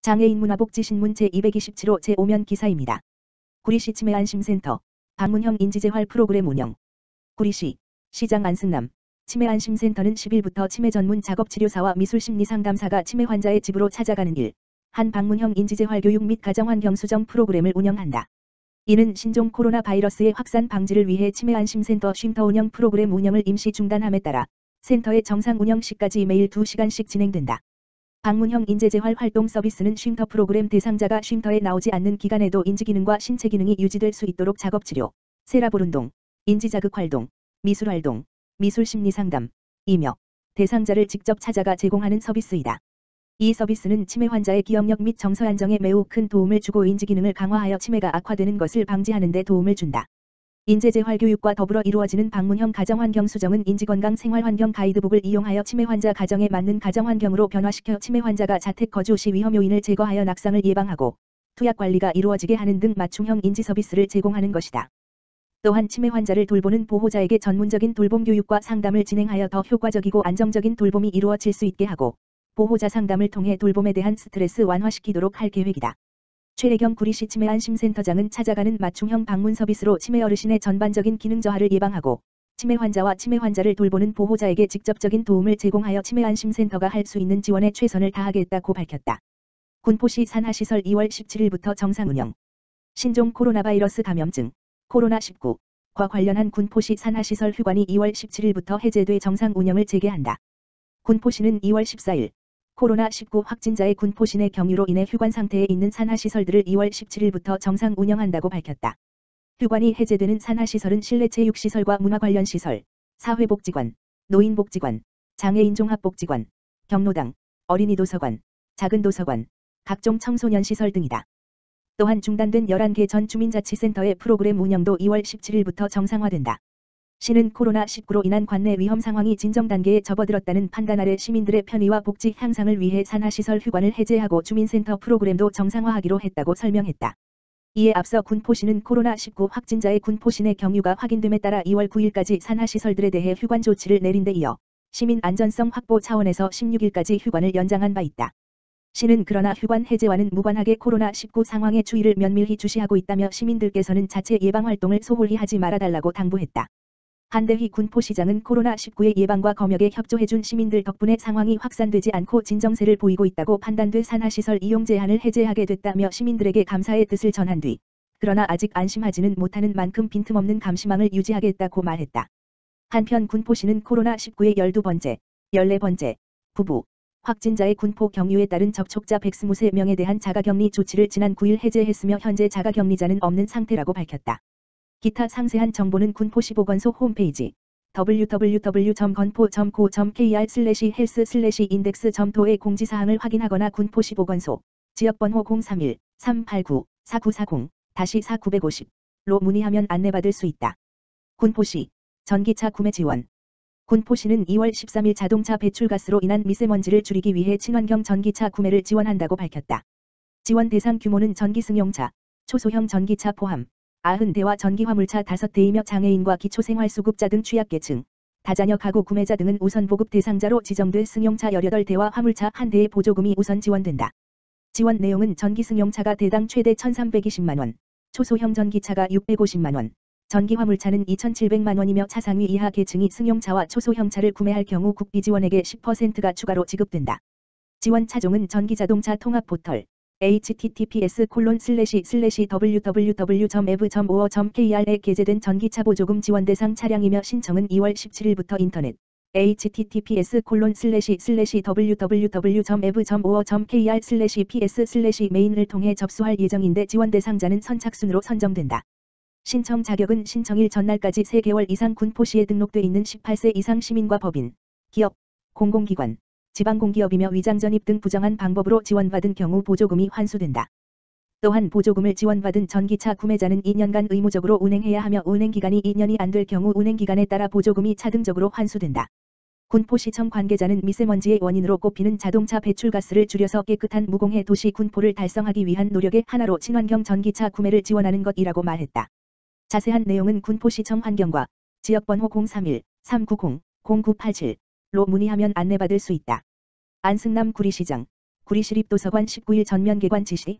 장애인 문화복지신문 제227호 제5면 기사입니다. 구리시 치매안심센터 방문형 인지재활 프로그램 운영. 구리시 시장 안승남 치매안심센터는 10일부터 치매 전문 작업치료사와 미술심리상담사가 치매 환자의 집으로 찾아가는 한 방문형 인지재활 교육 및 가정환경 수정 프로그램을 운영한다. 이는 신종 코로나 바이러스의 확산 방지를 위해 치매안심센터 쉼터 운영 프로그램 운영을 임시 중단함에 따라 센터의 정상 운영 시까지 매일 2시간씩 진행된다. 방문형 인지재활 활동 서비스는 쉼터 프로그램 대상자가 쉼터에 나오지 않는 기간에도 인지기능과 신체기능이 유지될 수 있도록 작업치료, 세라볼운동, 인지자극활동, 미술활동, 미술심리상담, 이며 대상자를 직접 찾아가 제공하는 서비스이다. 이 서비스는 치매 환자의 기억력 및 정서 안정에 매우 큰 도움을 주고 인지기능을 강화하여 치매가 악화되는 것을 방지하는 데 도움을 준다. 인지재활 교육과 더불어 이루어지는 방문형 가정환경 수정은 인지건강 생활환경 가이드북을 이용하여 치매 환자 가정에 맞는 가정환경으로 변화시켜 치매 환자가 자택 거주 시 위험 요인을 제거하여 낙상을 예방하고 투약 관리가 이루어지게 하는 등 맞춤형 인지 서비스를 제공하는 것이다. 또한 치매 환자를 돌보는 보호자에게 전문적인 돌봄 교육과 상담을 진행하여 더 효과적이고 안정적인 돌봄이 이루어질 수 있게 하고 보호자 상담을 통해 돌봄에 대한 스트레스 완화시키도록 할 계획이다. 최혜경 구리시 치매안심센터장은 찾아가는 맞춤형 방문 서비스로 치매 어르신의 전반적인 기능 저하를 예방하고 치매 환자와 치매 환자를 돌보는 보호자에게 직접적인 도움을 제공하여 치매안심센터가 할 수 있는 지원에 최선을 다하겠다고 밝혔다. 군포시 산하시설 2월 17일부터 정상 운영. 신종 코로나 바이러스 감염증 코로나19과 관련한 군포시 산하시설 휴관이 2월 17일부터 해제돼 정상 운영을 재개한다. 군포시는 2월 14일 코로나19 확진자의 군포시 내 경유로 인해 휴관 상태에 있는 산하시설들을 2월 17일부터 정상 운영한다고 밝혔다. 휴관이 해제되는 산하시설은 실내체육시설과 문화 관련 시설, 사회복지관, 노인복지관, 장애인종합복지관, 경로당, 어린이도서관, 작은도서관, 각종 청소년시설 등이다. 또한 중단된 11개 전 주민자치센터의 프로그램 운영도 2월 17일부터 정상화된다. 시는 코로나19로 인한 관내 위험 상황이 진정 단계에 접어들었다는 판단 아래 시민들의 편의와 복지 향상을 위해 산하시설 휴관을 해제하고 주민센터 프로그램도 정상화하기로 했다고 설명했다. 이에 앞서 군포시는 코로나19 확진자의 군포시 내 경유가 확인됨에 따라 2월 9일까지 산하시설들에 대해 휴관 조치를 내린 데 이어 시민 안전성 확보 차원에서 16일까지 휴관을 연장한 바 있다. 시는 그러나 휴관 해제와는 무관하게 코로나19 상황의 추이를 면밀히 주시하고 있다며 시민들께서는 자체 예방활동을 소홀히 하지 말아달라고 당부했다. 한대휘 군포시장은 코로나19의 예방과 검역에 협조해준 시민들 덕분에 상황이 확산되지 않고 진정세를 보이고 있다고 판단돼 산하시설 이용 제한을 해제하게 됐다며 시민들에게 감사의 뜻을 전한 뒤 그러나 아직 안심하지는 못하는 만큼 빈틈없는 감시망을 유지하겠다고 말했다. 한편 군포시는 코로나19의 12번째, 14번째 부부 확진자의 군포 경유에 따른 접촉자 120명에 대한 자가격리 조치를 지난 9일 해제했으며 현재 자가격리자는 없는 상태라고 밝혔다. 기타 상세한 정보는 군포시 보건소 홈페이지 www.건포.co.kr/health/index.to의 공지사항을 확인하거나 군포시 보건소 지역번호 031-389-4940-4950로 문의하면 안내받을 수 있다. 군포시 전기차 구매 지원. 군포시는 2월 13일 자동차 배출가스로 인한 미세먼지를 줄이기 위해 친환경 전기차 구매를 지원한다고 밝혔다. 지원 대상 규모는 전기승용차, 초소형 전기차 포함 90대와 전기화물차 5대이며 장애인과 기초생활수급자 등 취약계층, 다자녀 가구 구매자 등은 우선 보급 대상자로 지정돼 승용차 18대와 화물차 1대의 보조금이 우선 지원된다. 지원 내용은 전기승용차가 대당 최대 1,320만원, 초소형 전기차가 650만원, 전기화물차는 2,700만원이며 차상위 이하 계층이 승용차와 초소형차를 구매할 경우 국비 지원액의 10%가 추가로 지급된다. 지원 차종은 전기자동차 통합포털 https://www.ev.o.kr에 게재된 전기차 보조금 지원 대상 차량이며 신청은 2월 17일부터 인터넷 https://www.ev.o.kr/ps/main을 통해 접수할 예정인데 지원 대상자는 선착순으로 선정된다. 신청 자격은 신청일 전날까지 3개월 이상 군포시에 등록돼 있는 18세 이상 시민과 법인, 기업, 공공기관, 지방공기업이며 위장전입 등 부정한 방법으로 지원받은 경우 보조금이 환수된다. 또한 보조금을 지원받은 전기차 구매자는 2년간 의무적으로 운행해야 하며 운행기간이 2년이 안 될 경우 운행기간에 따라 보조금이 차등적으로 환수된다. 군포시청 관계자는 미세먼지의 원인으로 꼽히는 자동차 배출가스를 줄여서 깨끗한 무공해 도시 군포를 달성하기 위한 노력의 하나로 친환경 전기차 구매를 지원하는 것이라고 말했다. 자세한 내용은 군포시청 환경과 지역번호 031-390-0987로 문의하면 안내받을 수 있다. 안승남 구리시장 구리시립도서관 19일 전면 개관 지시.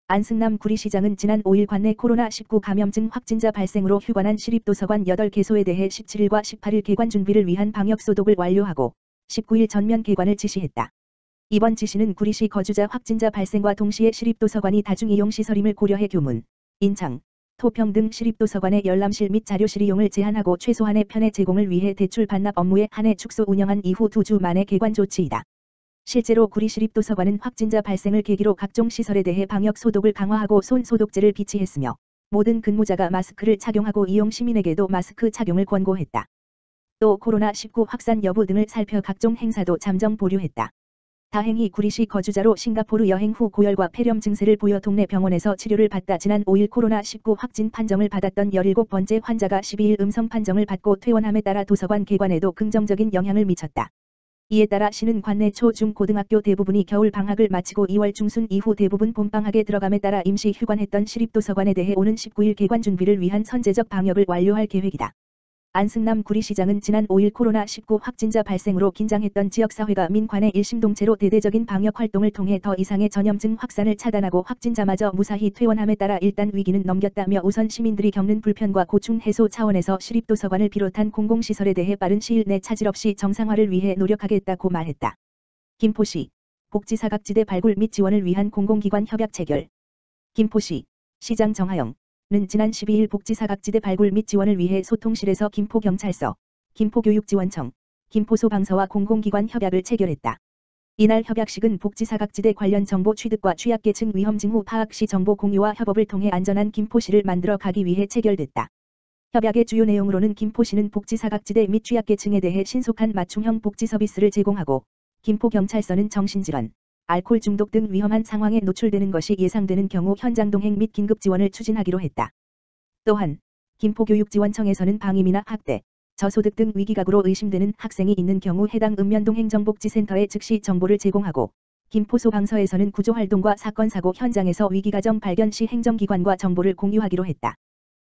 안승남 구리시장은 지난 5일 관내 코로나19 감염증 확진자 발생으로 휴관한 시립도서관 8개소에 대해 17일과 18일 개관 준비를 위한 방역 소독을 완료하고 19일 전면 개관을 지시했다. 이번 지시는 구리시 거주자 확진자 발생과 동시에 시립도서관이 다중이용시설임을 고려해 교문, 인창, 토평 등 시립도서관의 열람실 및 자료실 이용을 제한하고 최소한의 편의 제공을 위해 대출 반납 업무에 한해 축소 운영한 이후 2주 만의 개관 조치이다. 실제로 구리시립도서관은 확진자 발생을 계기로 각종 시설에 대해 방역 소독을 강화하고 손 소독제를 비치했으며 모든 근무자가 마스크를 착용하고 이용 시민에게도 마스크 착용을 권고했다. 또 코로나19 확산 여부 등을 살펴 각종 행사도 잠정 보류했다. 다행히 구리시 거주자로 싱가포르 여행 후 고열과 폐렴 증세를 보여 동네 병원에서 치료를 받다 지난 5일 코로나19 확진 판정을 받았던 17번째 환자가 12일 음성 판정을 받고 퇴원함에 따라 도서관 개관에도 긍정적인 영향을 미쳤다. 이에 따라 시는 관내 초, 중, 고등학교 대부분이 겨울 방학을 마치고 2월 중순 이후 대부분 봄방학에 들어감에 따라 임시 휴관했던 시립도서관에 대해 오는 19일 개관 준비를 위한 선제적 방역을 완료할 계획이다. 안승남 구리시장은 지난 5일 코로나19 확진자 발생으로 긴장했던 지역사회가 민관의 일심동체로 대대적인 방역 활동을 통해 더 이상의 전염증 확산을 차단하고 확진자마저 무사히 퇴원함에 따라 일단 위기는 넘겼다며 우선 시민들이 겪는 불편과 고충 해소 차원에서 시립도서관을 비롯한 공공시설에 대해 빠른 시일 내 차질 없이 정상화를 위해 노력하겠다고 말했다. 김포시 복지사각지대 발굴 및 지원을 위한 공공기관 협약 체결. 김포시 시장 정하영 는 지난 12일 복지사각지대 발굴 및 지원을 위해 소통실에서 김포경찰서, 김포교육지원청, 김포소방서와 공공기관 협약을 체결했다. 이날 협약식은 복지사각지대 관련 정보 취득과 취약계층 위험 징후 파악 시 정보 공유와 협업을 통해 안전한 김포시를 만들어 가기 위해 체결됐다. 협약의 주요 내용으로는 김포시는 복지사각지대 및 취약계층에 대해 신속한 맞춤형 복지 서비스를 제공하고 김포경찰서는 정신질환, 알코올 중독 등 위험한 상황에 노출되는 것이 예상되는 경우 현장 동행 및 긴급 지원을 추진하기로 했다. 또한 김포교육지원청에서는 방임이나 학대, 저소득 등 위기각으로 의심되는 학생이 있는 경우 해당 읍면동행정복지센터에 즉시 정보를 제공하고 김포소방서에서는 구조활동과 사건 사고 현장에서 위기가정 발견 시 행정기관과 정보를 공유하기로 했다.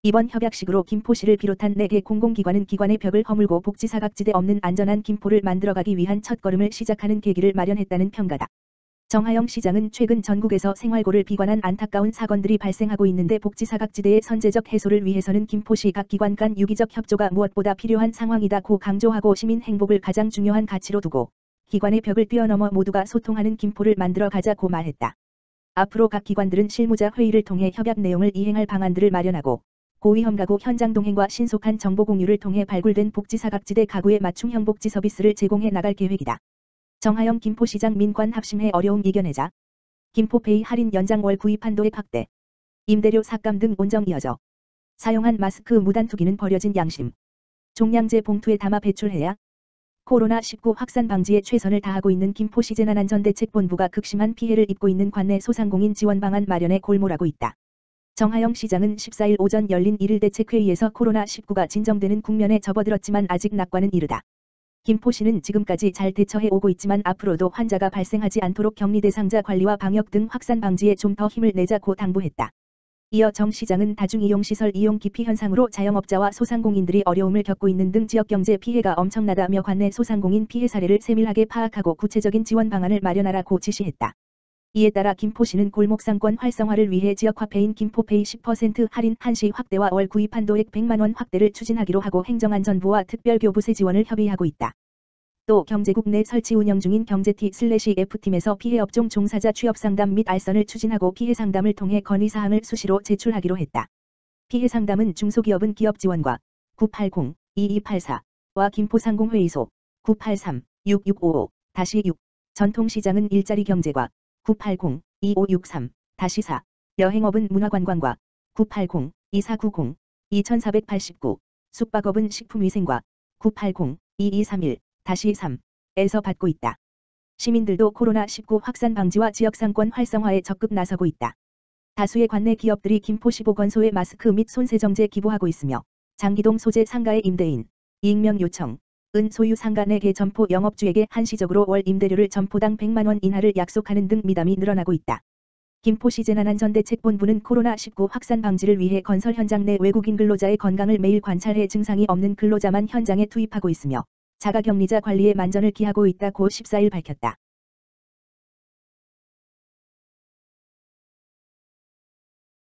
이번 협약식으로 김포시를 비롯한 4개 공공기관은 기관의 벽을 허물고 복지사각지대 없는 안전한 김포를 만들어가기 위한 첫걸음을 시작하는 계기를 마련했다는 평가다. 정하영 시장은 최근 전국에서 생활고를 비관한 안타까운 사건들이 발생하고 있는데 복지사각지대의 선제적 해소를 위해서는 김포시 각 기관 간 유기적 협조가 무엇보다 필요한 상황이다고 강조하고 시민 행복을 가장 중요한 가치로 두고 기관의 벽을 뛰어넘어 모두가 소통하는 김포를 만들어 가자고 말했다. 앞으로 각 기관들은 실무자 회의를 통해 협약 내용을 이행할 방안들을 마련하고 고위험 가구 현장 동행과 신속한 정보 공유를 통해 발굴된 복지사각지대 가구의 맞춤형 복지 서비스를 제공해 나갈 계획이다. 정하영 김포시장 민관 합심해 어려움 이겨내자. 김포페이 할인 연장 월 구입 한도액 확대. 임대료 삭감 등 온정 이어져. 사용한 마스크 무단 투기는 버려진 양심. 종량제 봉투에 담아 배출해야. 코로나19 확산 방지에 최선을 다하고 있는 김포시 재난안전대책본부가 극심한 피해를 입고 있는 관내 소상공인 지원 방안 마련에 골몰하고 있다. 정하영 시장은 14일 오전 열린 1일 대책회의에서 코로나19가 진정되는 국면에 접어들었지만 아직 낙관은 이르다. 김포시는 지금까지 잘 대처해 오고 있지만 앞으로도 환자가 발생하지 않도록 격리 대상자 관리와 방역 등 확산 방지에 좀 더 힘을 내자고 당부했다. 이어 정 시장은 다중이용시설 이용 기피 현상으로 자영업자와 소상공인들이 어려움을 겪고 있는 등 지역경제 피해가 엄청나다며 관내 소상공인 피해 사례를 세밀하게 파악하고 구체적인 지원 방안을 마련하라고 지시했다. 이에 따라 김포시는 골목상권 활성화를 위해 지역화페인 김포페이 10% 할인 한시 확대와 월 구입 한도액 100만원 확대를 추진하기로 하고 행정안전부와 특별교부세 지원을 협의하고 있다. 또 경제국 내 설치 운영 중인 경제T/F팀에서 피해업종 종사자 취업상담 및 알선을 추진하고 피해상담을 통해 건의사항을 수시로 제출하기로 했다. 피해상담은 중소기업은 기업지원과 980-2284와 김포상공회의소 983-6655-6 전통시장은 일자리경제과 980-2563-4 여행업은 문화관광과 980-2490-2489 숙박업은 식품위생과 980-2231-3에서 받고 있다. 시민들도 코로나19 확산 방지와 지역상권 활성화에 적극 나서고 있다. 다수의 관내 기업들이 김포시 보건소에 마스크 및 손세정제 기부하고 있으며 장기동 소재 상가의 임대인, 익명 요청, 은 소유 상가 4개 점포 영업주에게 한시적으로 월 임대료를 점포당 100만원 인하를 약속하는 등 미담이 늘어나고 있다. 김포시 재난안전대책본부는 코로나19 확산 방지를 위해 건설 현장 내 외국인 근로자의 건강을 매일 관찰해 증상이 없는 근로자만 현장에 투입하고 있으며 자가격리자 관리에 만전을 기하고 있다고 14일 밝혔다.